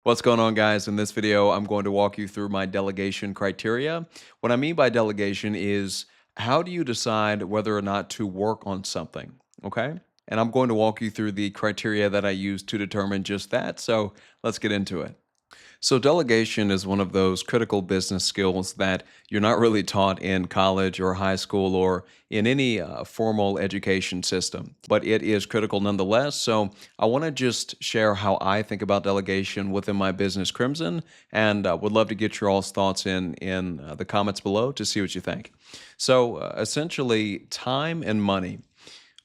What's going on, guys? In this video, I'm going to walk you through my delegation criteria. What I mean by delegation is how do you decide whether or not to work on something? Okay. And I'm going to walk you through the criteria that I use to determine just that. So let's get into it. So, delegation is one of those critical business skills that you're not really taught in college or high school or in any formal education system, but it is critical nonetheless. So, I want to just share how I think about delegation within my business, Crimson, and would love to get your all's thoughts in the comments below to see what you think. So, essentially, time and money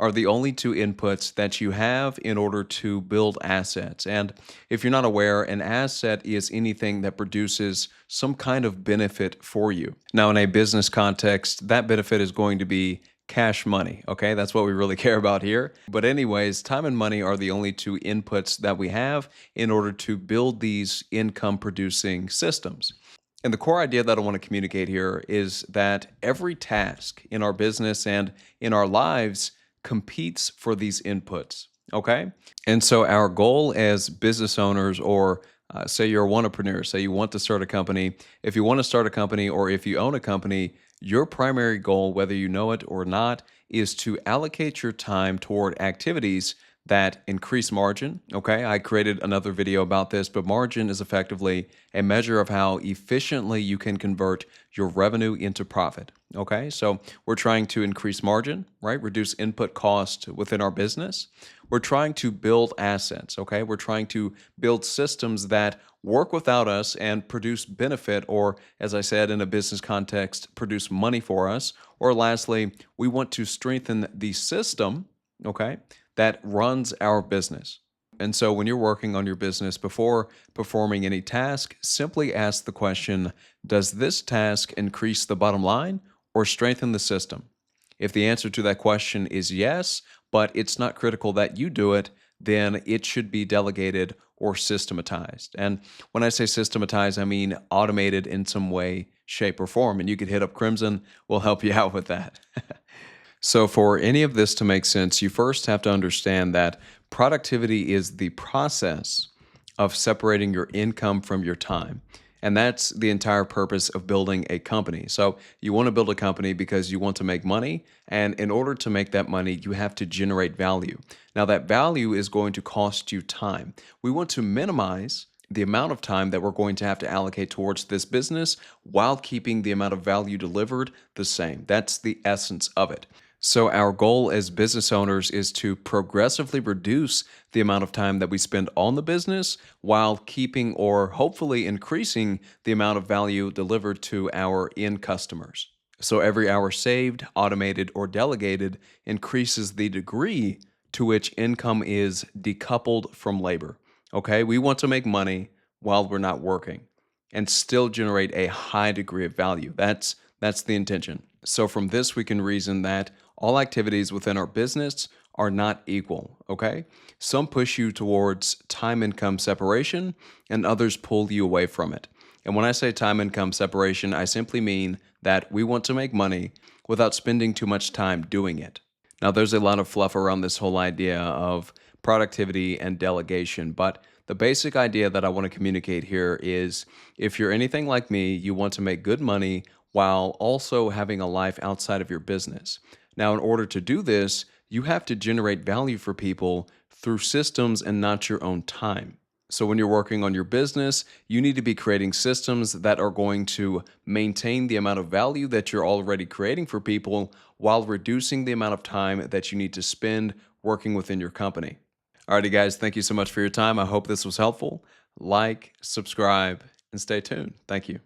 are the only two inputs that you have in order to build assets. And if you're not aware, an asset is anything that produces some kind of benefit for you. Now, in a business context, that benefit is going to be cash money. Okay, that's what we really care about here. But, anyways, time and money are the only two inputs that we have in order to build these income producing systems. And the core idea that I want to communicate here is that every task in our business and in our lives competes for these inputs. Okay. And so our goal as business owners, or say you're a entrepreneur, say you want to start a company. If you want to start a company or if you own a company, your primary goal, whether you know it or not, is to allocate your time toward activities that increase margin. Okay, I created another video about this, but margin is effectively a measure of how efficiently you can convert your revenue into profit. Okay, so we're trying to increase margin, right? Reduce input cost within our business. We're trying to build assets. Okay, we're trying to build systems that work without us and produce benefit, or as I said in a business context, produce money for us. Or lastly, we want to strengthen the system, okay, that runs our business. And so when you're working on your business, before performing any task, simply ask the question, does this task increase the bottom line or strengthen the system? If the answer to that question is yes, but it's not critical that you do it, then it should be delegated or systematized. And when I say systematized, I mean automated in some way, shape, or form. And you could hit up Crimson, we'll help you out with that. So, for any of this to make sense, you first have to understand that productivity is the process of separating your income from your time. And that's the entire purpose of building a company. So, you want to build a company because you want to make money. And in order to make that money, you have to generate value. Now, that value is going to cost you time. We want to minimize the amount of time that we're going to have to allocate towards this business while keeping the amount of value delivered the same. That's the essence of it. So, our goal as business owners is to progressively reduce the amount of time that we spend on the business while keeping or hopefully increasing the amount of value delivered to our end customers. So, every hour saved, automated, or delegated increases the degree to which income is decoupled from labor. Okay, we want to make money while we're not working and still generate a high degree of value. That's the intention. So from this, we can reason that all activities within our business are not equal, okay? Some push you towards time income separation and others pull you away from it. And when I say time income separation, I simply mean that we want to make money without spending too much time doing it. Now, there's a lot of fluff around this whole idea of productivity and delegation, but the basic idea that I want to communicate here is if you're anything like me, you want to make good money while also having a life outside of your business. Now, in order to do this, you have to generate value for people through systems and not your own time. So, when you're working on your business, you need to be creating systems that are going to maintain the amount of value that you're already creating for people while reducing the amount of time that you need to spend working within your company. Alrighty, guys, thank you so much for your time. I hope this was helpful. Like, subscribe, and stay tuned. Thank you.